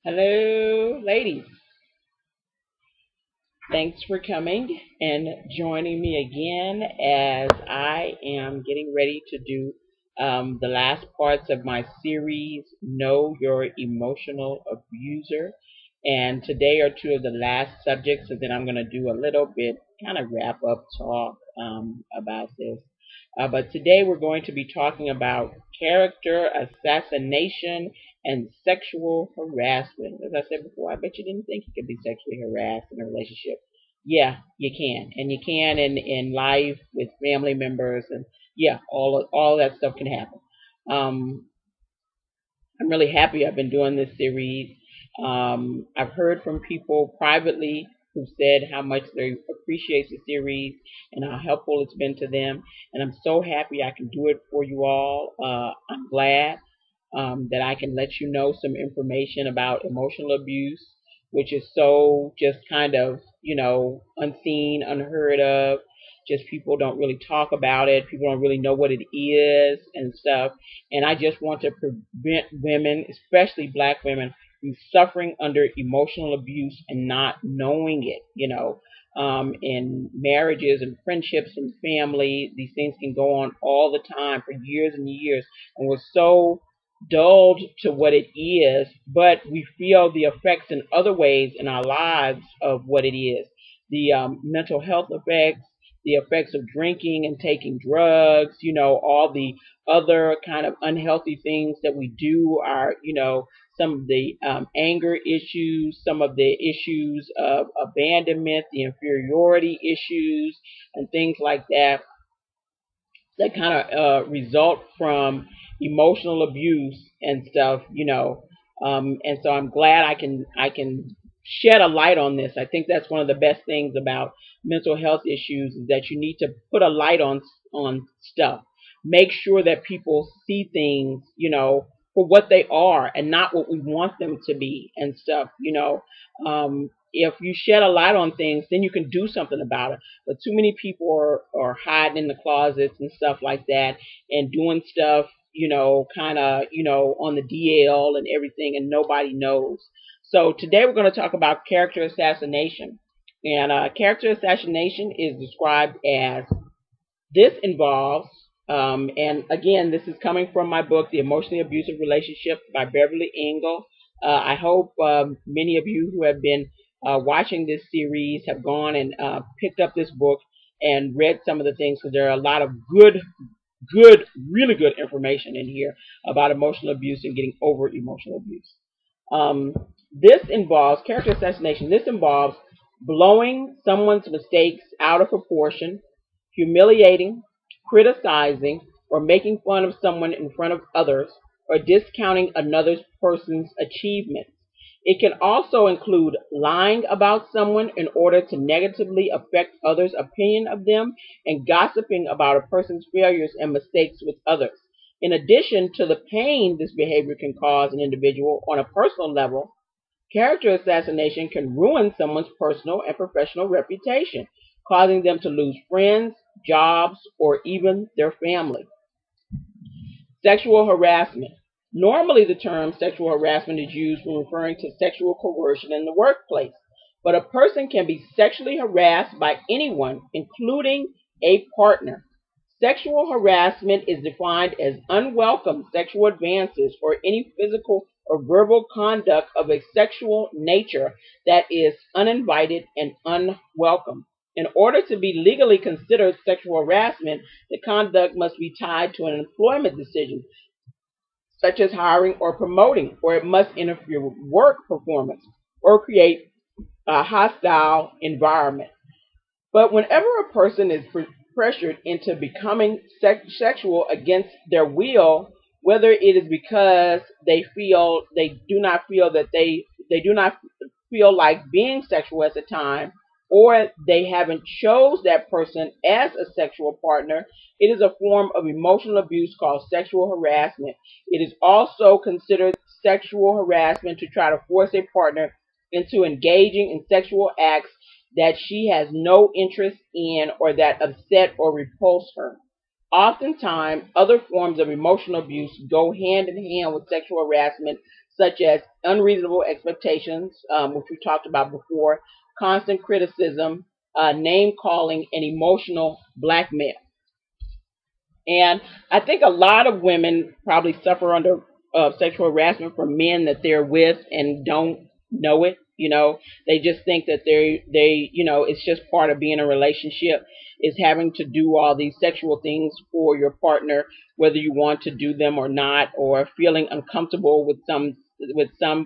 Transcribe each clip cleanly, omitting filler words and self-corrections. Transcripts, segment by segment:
Hello, ladies. Thanks for coming and joining me again as I am getting ready to do the last parts of my series, Know Your Emotional Abuser. And today are two of the last subjects, and then I'm going to do a little bit kind of wrap up talk about this. But today we're going to be talking about character assassination and sexual harassment. As I said before, I bet you didn't think you could be sexually harassed in a relationship. Yeah, you can, and you can in life with family members, and yeah, all of that stuff can happen. Um, I'm really happy I've been doing this series. I've heard from people privately who said how much they appreciate the series and how helpful it's been to them. And I'm so happy I can do it for you all. I'm glad that I can let you know some information about emotional abuse, which is so just kind of, unseen, unheard of. Just people don't really talk about it. People don't really know what it is and stuff. And I just want to prevent women, especially black women, from suffering under emotional abuse and not knowing it, in marriages and friendships and family. These things can go on all the time for years and years. And we're so dulled to what it is, but we feel the effects in other ways in our lives of what it is. The mental health effects, the effects of drinking and taking drugs, all the other kind of unhealthy things that we do are, some of the anger issues, some of the issues of abandonment, the inferiority issues, and things like that that kind of result from emotional abuse and stuff, and so I'm glad I can shed a light on this. I think that's one of the best things about mental health issues is that you need to put a light on stuff. Make sure that people see things, for what they are and not what we want them to be and stuff. If you shed a light on things, then you can do something about it. But too many people are hiding in the closets and stuff like that and doing stuff, kind of, on the DL and everything, and nobody knows. So today we're going to talk about character assassination. And character assassination is described as this involves, and again, this is coming from my book, The Emotionally Abusive Relationship by Beverly Engel. I hope many of you who have been watching this series have gone and picked up this book and read some of the things because there are a lot of good, really good information in here about emotional abuse and getting over emotional abuse. Um, this involves character assassination. This involves blowing someone's mistakes out of proportion, humiliating, criticizing, or making fun of someone in front of others, or discounting another person's achievements. It can also include lying about someone in order to negatively affect others' opinion of them and gossiping about a person's failures and mistakes with others. In addition to the pain this behavior can cause an individual on a personal level, character assassination can ruin someone's personal and professional reputation, causing them to lose friends, jobs, or even their family. Sexual harassment. Normally, the term sexual harassment is used when referring to sexual coercion in the workplace, but a person can be sexually harassed by anyone, including a partner. Sexual harassment is defined as unwelcome sexual advances or any physical or verbal conduct of a sexual nature that is uninvited and unwelcome. In order to be legally considered sexual harassment, the conduct must be tied to an employment decision, such as hiring or promoting, or it must interfere with work performance or create a hostile environment. But whenever a person is pressured into becoming sexual against their will, whether it is because they do not feel like being sexual at the time, or they haven't chose that person as a sexual partner, it is a form of emotional abuse called sexual harassment. It is also considered sexual harassment to try to force a partner into engaging in sexual acts that she has no interest in or that upset or repulse her. Oftentimes, other forms of emotional abuse go hand in hand with sexual harassment, such as unreasonable expectations, which we talked about before, constant criticism, name calling, and emotional blackmail. And I think a lot of women probably suffer under sexual harassment from men that they're with and don't know it. They just think that it's just part of being in a relationship is having to do all these sexual things for your partner, whether you want to do them or not, or feeling uncomfortable with some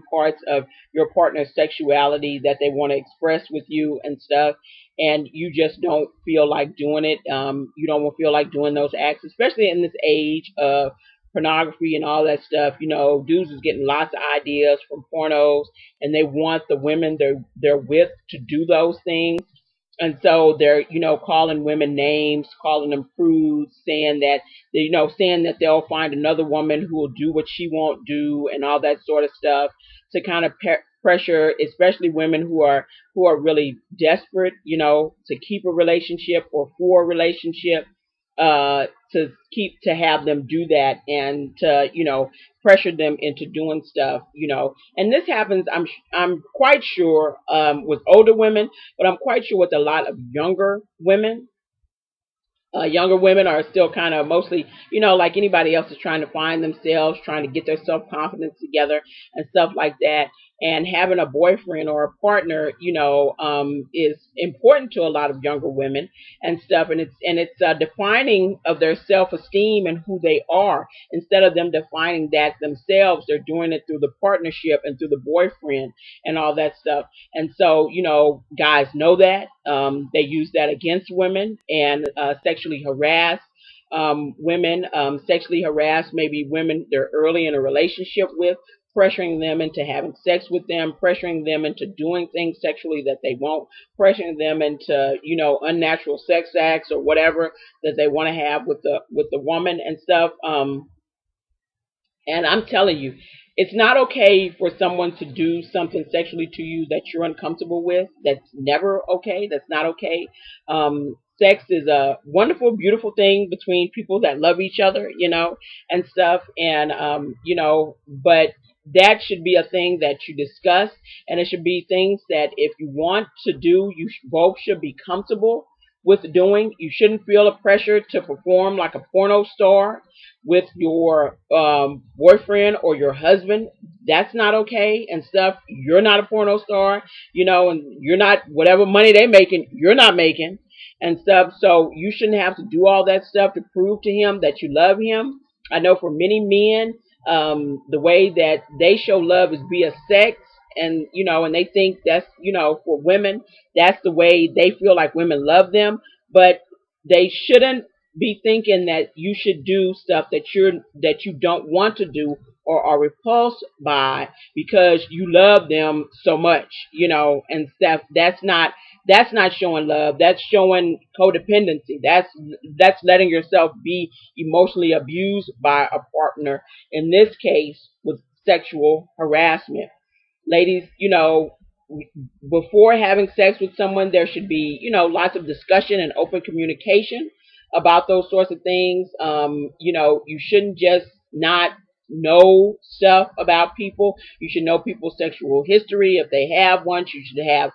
parts of your partner's sexuality that they want to express with you and stuff, and you just don't feel like doing it. You don't feel like doing those acts, especially in this age of pornography and all that stuff. Dudes is getting lots of ideas from pornos, and they want the women they're with to do those things. And so they're, calling women names, calling them prudes, saying that they'll find another woman who will do what she won't do, and all that sort of stuff, to kind of pressure, especially women who are really desperate, to keep a relationship or for a relationship, to have them do that, and to pressure them into doing stuff. And this happens, I'm quite sure, with older women, but I'm quite sure with a lot of younger women. Younger women are still kind of mostly, like anybody else, is trying to find themselves, trying to get their self-confidence together and stuff like that. And having a boyfriend or a partner, is important to a lot of younger women and stuff. And it's defining of their self-esteem and who they are. Instead of them defining that themselves, they're doing it through the partnership and through the boyfriend and all that stuff. And so, guys know that. They use that against women and sexually harass women, sexually harass maybe women they're early in a relationship with, pressuring them into having sex with them, pressuring them into doing things sexually that they won't, pressuring them into, unnatural sex acts or whatever that they want to have with the woman and stuff. And I'm telling you, it's not okay for someone to do something sexually to you that you're uncomfortable with. That's never okay. That's not okay. Sex is a wonderful, beautiful thing between people that love each other, and stuff. And, but that should be a thing that you discuss. And it should be things that if you want to do, you both should be comfortable with doing. You shouldn't feel a pressure to perform like a porno star with your boyfriend or your husband. That's not okay and stuff. You're not a porno star, and you're not, whatever money they making, you're not making and stuff. So you shouldn't have to do all that stuff to prove to him that you love him. I know for many men, the way that they show love is via sex. And, and they think that's, for women, that's the way they feel like women love them. But they shouldn't be thinking that you should do stuff that you don't want to do or are repulsed by because you love them so much, and stuff. That's not showing love. That's showing codependency. That's letting yourself be emotionally abused by a partner, in this case with sexual harassment. Ladies, before having sex with someone, there should be, lots of discussion and open communication about those sorts of things. You shouldn't just not know stuff about people. You should know people's sexual history if they have one. You should have,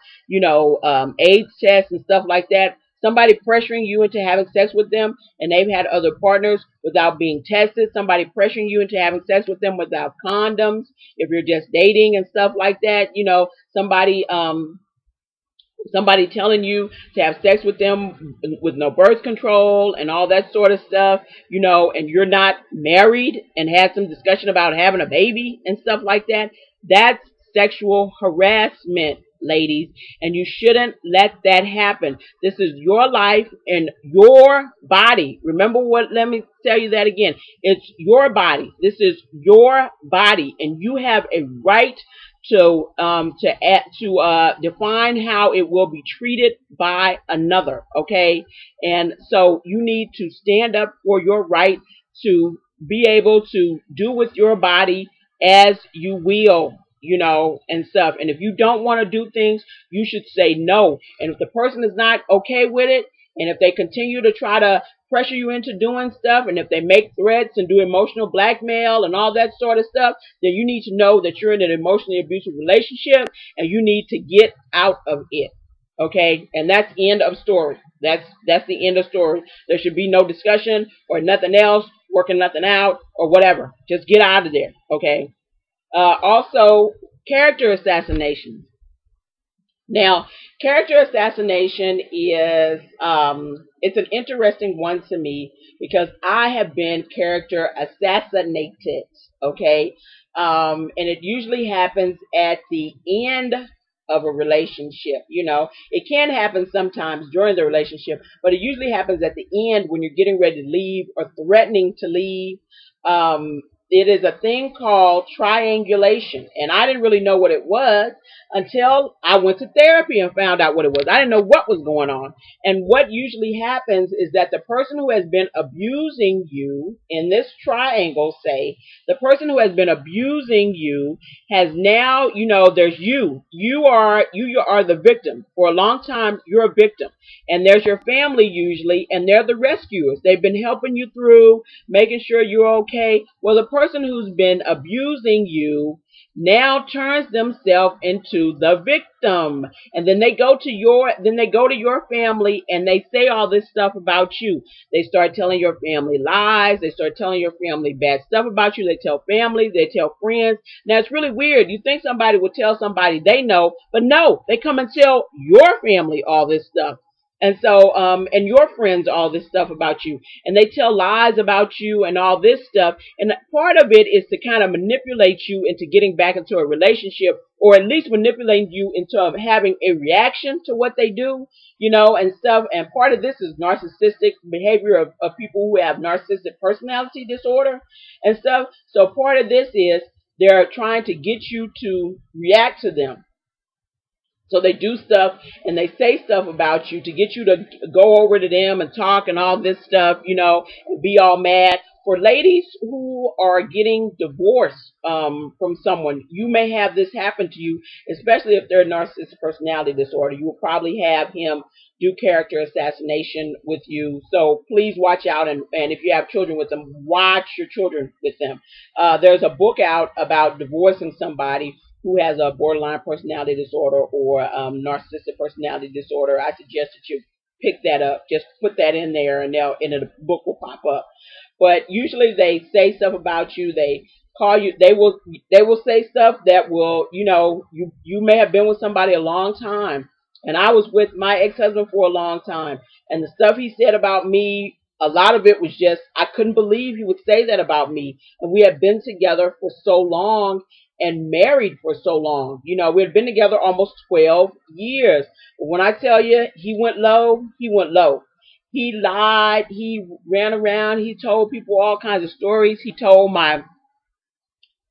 AIDS tests and stuff like that. Somebody pressuring you into having sex with them and they've had other partners without being tested. Somebody pressuring you into having sex with them without condoms. If you're just dating and stuff like that, somebody telling you to have sex with them with no birth control and all that sort of stuff, and you're not married and had some discussion about having a baby and stuff like that. That's sexual harassment, ladies, and you shouldn't let that happen. This is your life and your body. Remember let me tell you that again. It's your body. This is your body, and you have a right to define how it will be treated by another. Okay, and so you need to stand up for your right to be able to do with your body as you will, and stuff. And if you don't want to do things, you should say no. And if the person is not okay with it And if they continue to try to pressure you into doing stuff, and if they make threats and do emotional blackmail and all that sort of stuff, then you need to know that you're in an emotionally abusive relationship and you need to get out of it. Okay, and that's the end of story. That's the end of story. There should be no discussion or nothing else, working nothing out or whatever. Just get out of there. Okay. Also, character assassination. Now, character assassination is it's an interesting one to me because I have been character assassinated. Okay, and it usually happens at the end of a relationship. You know, it can happen sometimes during the relationship, but it usually happens at the end when you're getting ready to leave or threatening to leave. It is a thing called triangulation, and I didn't really know what it was until I went to therapy and found out what it was. I didn't know what was going on. And what usually happens is that the person who has been abusing you in this triangle, say, the person who has been abusing you has now, you know, there's you. You are the victim. For a long time, you're a victim. And there's your family usually, and they're the rescuers. They've been helping you through, making sure you're okay. Well, the person who's been abusing you now turns themselves into the victim, and then they go to your family and they say all this stuff about you. They start telling your family lies. They start telling your family bad stuff about you. They tell families, they tell friends. Now it's really weird. You think somebody would tell somebody they know, but no, they come and tell your family all this stuff. And so, and your friends, all this stuff about you, and they tell lies about you and all this stuff. And part of it is to kind of manipulate you into getting back into a relationship, or at least manipulating you into having a reaction to what they do, you know, and stuff. And part of this is narcissistic behavior of people who have narcissistic personality disorder and stuff. So part of this is they're trying to get you to react to them. So they do stuff and they say stuff about you to get you to go over to them and talk and all this stuff, you know, and be all mad. For ladies who are getting divorced from someone, you may have this happen to you, especially if they're a narcissistic personality disorder. You will probably have him do character assassination with you. So please watch out. And if you have children with them, watch your children with them. There's a book out about divorcing somebody who has a borderline personality disorder or narcissistic personality disorder. I suggest that you pick that up. Just put that in there, and the book will pop up. But usually they say stuff about you. They call you. They will say stuff that will, you know, you may have been with somebody a long time, and I was with my ex-husband for a long time, and the stuff he said about me, a lot of it was just, I couldn't believe he would say that about me. And we had been together for so long and married for so long. You know, we had been together almost 12 years. But when I tell you he went low, he went low. He lied. He ran around. He told people all kinds of stories. He told my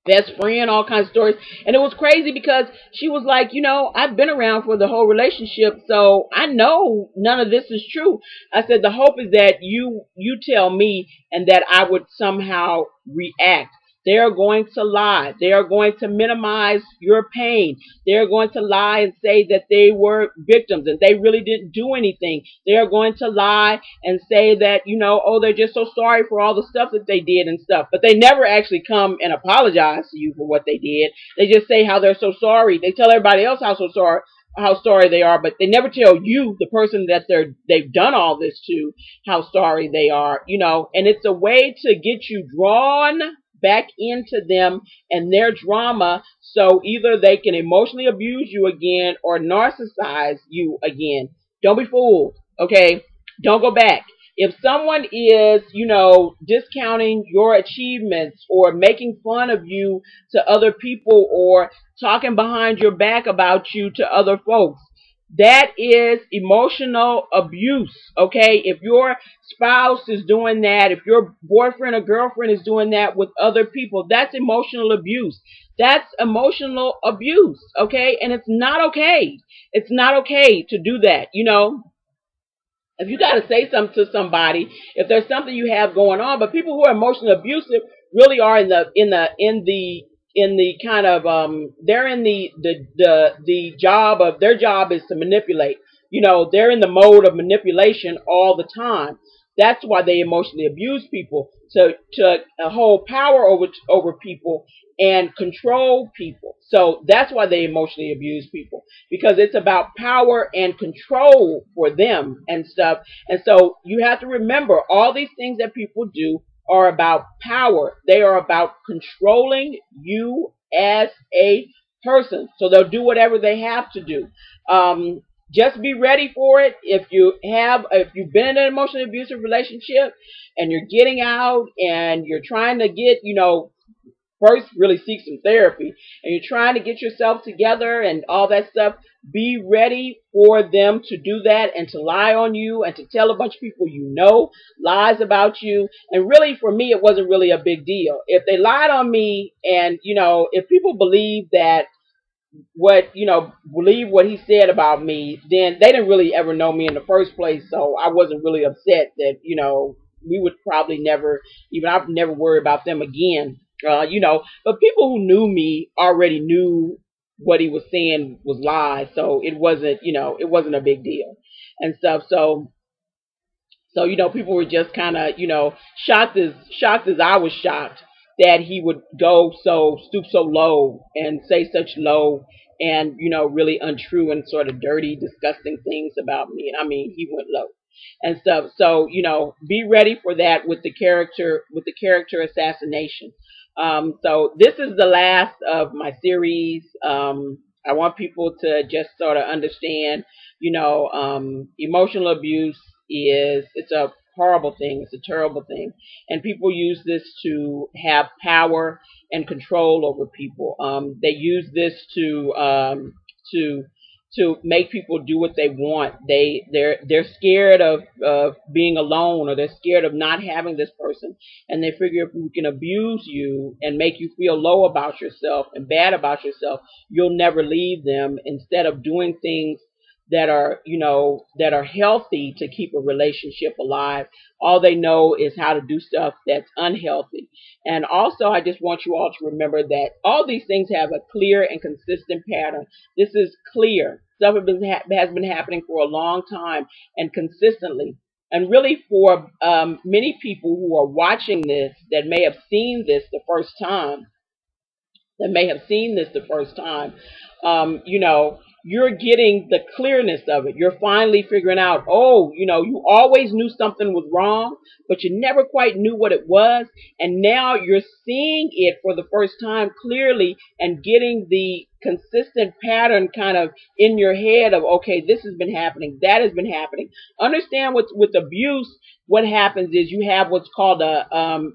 best friend all kinds of stories. And it was crazy because she was like, you know, I've been around for the whole relationship, so I know none of this is true. I said, the hope is that you tell me and that I would somehow react. They are going to lie. They are going to minimize your pain. They are going to lie and say that they were victims and they really didn't do anything. They are going to lie and say that, you know, oh, they're just so sorry for all the stuff that they did and stuff. But they never actually come and apologize to you for what they did. They just say how they're so sorry. They tell everybody else how sorry they are, but they never tell you, the person that they've done all this to, how sorry they are, you know. And it's a way to get you drawn back into them and their drama, so either they can emotionally abuse you again or narcissize you again. Don't be fooled, okay? Don't go back. If someone is, you know, discounting your achievements or making fun of you to other people or talking behind your back about you to other folks, that is emotional abuse, okay? If your spouse is doing that, if your boyfriend or girlfriend is doing that with other people, that's emotional abuse. That's emotional abuse, okay? And it's not okay. It's not okay to do that, you know? If you got to say something to somebody, if there's something you have going on, but people who are emotionally abusive really are in the kind of they're in the job of, their job is to manipulate. they're in the mode of manipulation all the time. That's why they emotionally abuse people, to hold power over people and control people. So that's why they emotionally abuse people, because it's about power and control for them and stuff. And so you have to remember, all these things that people do are about power. They are about controlling you as a person. So they'll do whatever they have to do. Just be ready for it. If you've been in an emotionally abusive relationship and you're getting out and you're trying to get, first really seek some therapy, and you're trying to get yourself together and all that stuff, be ready for them to do that and to lie on you and to tell a bunch of people lies about you. And really, for me, it wasn't really a big deal. If they lied on me, and if people believe believe what he said about me, then they didn't really ever know me in the first place. So I wasn't really upset that, we would probably never, even I've never worry about them again. But people who knew me already knew what he was saying was lies. So it wasn't a big deal and stuff. So, people were just kind of, shocked as I was shocked that he would stoop so low and say such low and, really untrue and sort of dirty, disgusting things about me. I mean, he went low and stuff. So, be ready for that with the character assassination. So this is the last of my series. I want people to just sort of understand, emotional abuse it's a horrible thing. It's a terrible thing. And people use this to have power and control over people. They use this to make people do what they want. They're scared of being alone, or they're scared of not having this person, and they figure if we can abuse you and make you feel low about yourself and bad about yourself, you'll never leave them, instead of doing things that are healthy to keep a relationship alive. All they know is how to do stuff that's unhealthy. And also, I just want you all to remember that all these things have a clear and consistent pattern. This is clear. Stuff has been happening for a long time and consistently. And really, for many people who are watching this that may have seen this the first time, you're getting the clearness of it. You're finally figuring out, you always knew something was wrong, but you never quite knew what it was. And now you're seeing it for the first time clearly and getting the consistent pattern kind of in your head of, okay, this has been happening, that has been happening. Understand with abuse, what happens is you have what's called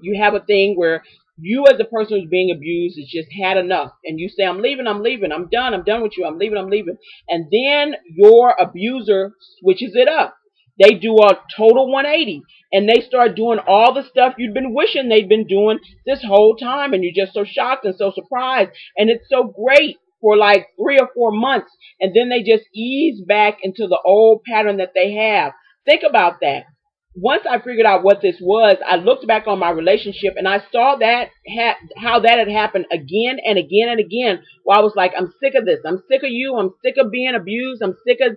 you have a thing where you, as the person who's being abused, has just had enough, and you say, I'm leaving, I'm done with you, I'm leaving. And then your abuser switches it up. They do a total 180, and they start doing all the stuff you've been wishing they'd been doing this whole time, and you're just so shocked and so surprised, and it's so great for like 3 or 4 months, and then they just ease back into the old pattern that they have. Think about that. Once I figured out what this was, I looked back on my relationship and I saw that how that had happened again and again and again. Where I was like, I'm sick of this. I'm sick of you. I'm sick of being abused. I'm sick of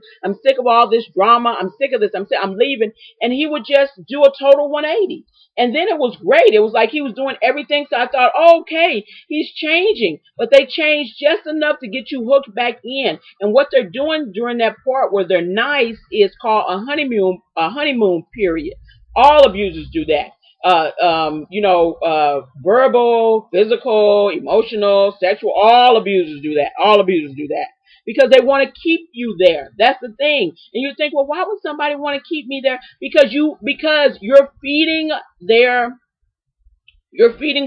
all this drama. I'm sick of this. I'm leaving. And he would just do a total 180. And then it was great. It was like he was doing everything. So I thought, okay, he's changing. But they changed just enough to get you hooked back in. And what they're doing during that part where they're nice is called a honeymoon period. All abusers do that. Verbal, physical, emotional, sexual, all abusers do that. All abusers do that. Because they want to keep you there. That's the thing. And you think, well, why would somebody want to keep me there? Because you're feeding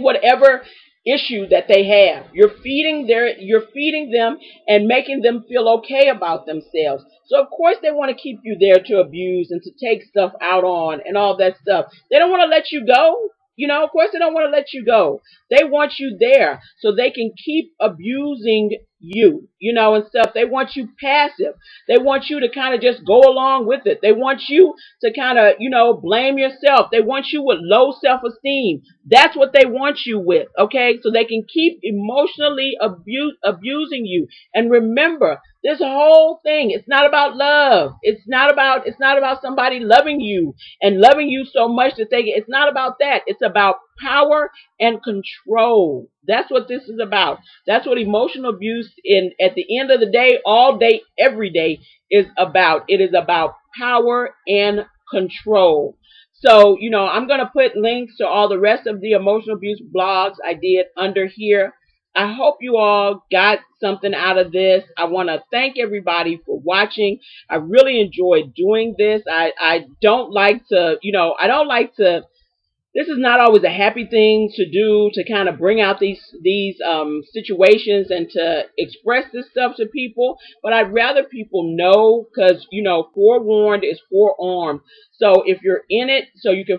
whatever issue that they have. You're feeding them and making them feel okay about themselves. So of course they want to keep you there to abuse and to take stuff out on and all that stuff. They don't want to let you go. Of course they don't want to let you go. They want you there so they can keep abusing you, and stuff. They want you passive. They want you to kind of just go along with it. They want you to kind of, blame yourself. They want you with low self-esteem. That's what they want you with, okay? So they can keep emotionally abusing you. And remember, This whole thing, it's not about love. It's not about somebody loving you and loving you so much that it's not about that. It's about power and control. That's what this is about. That's what emotional abuse in at the end of the day, all day, every day is about. It is about power and control. So, I'm going to put links to all the rest of the emotional abuse blogs I did under here. I hope you all got something out of this. I want to thank everybody for watching. I really enjoyed doing this. I don't like to, I don't like to, this is not always a happy thing to do, to kind of bring out these situations and to express this stuff to people. But I'd rather people know, because forewarned is forearmed. So if you're in it, so you can,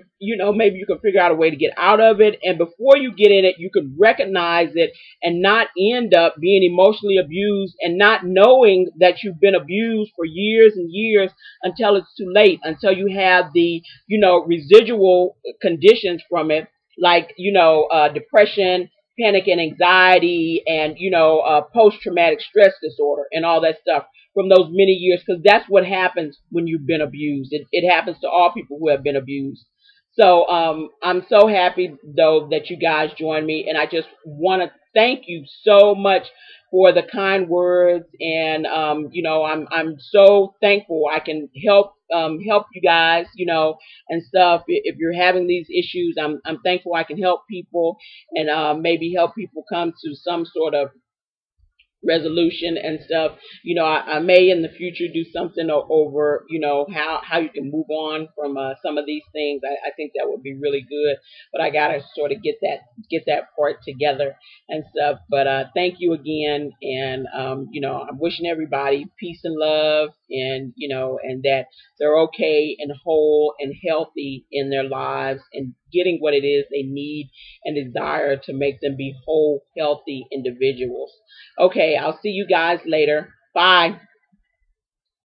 maybe you can figure out a way to get out of it, and before you get in it, you can recognize it and not end up being emotionally abused and not knowing that you've been abused for years and years until it's too late, until you have the residual conditions from it, like, depression, panic and anxiety, and, post-traumatic stress disorder and all that stuff from those many years, because that's what happens when you've been abused. It happens to all people who have been abused. So I'm so happy, though, that you guys joined me, and I just want to thank you so much for the kind words, and I'm so thankful I can help you guys, and stuff. If you're having these issues, I'm thankful I can help people, and maybe help people come to some sort of resolution and stuff. I may in the future do something over, how you can move on from some of these things. I think that would be really good, but I gotta sort of get that part together and stuff. But thank you again, and I'm wishing everybody peace and love, and and that they're okay and whole and healthy in their lives and getting what it is they need and desire to make them be whole, healthy individuals. Okay, I'll see you guys later. Bye.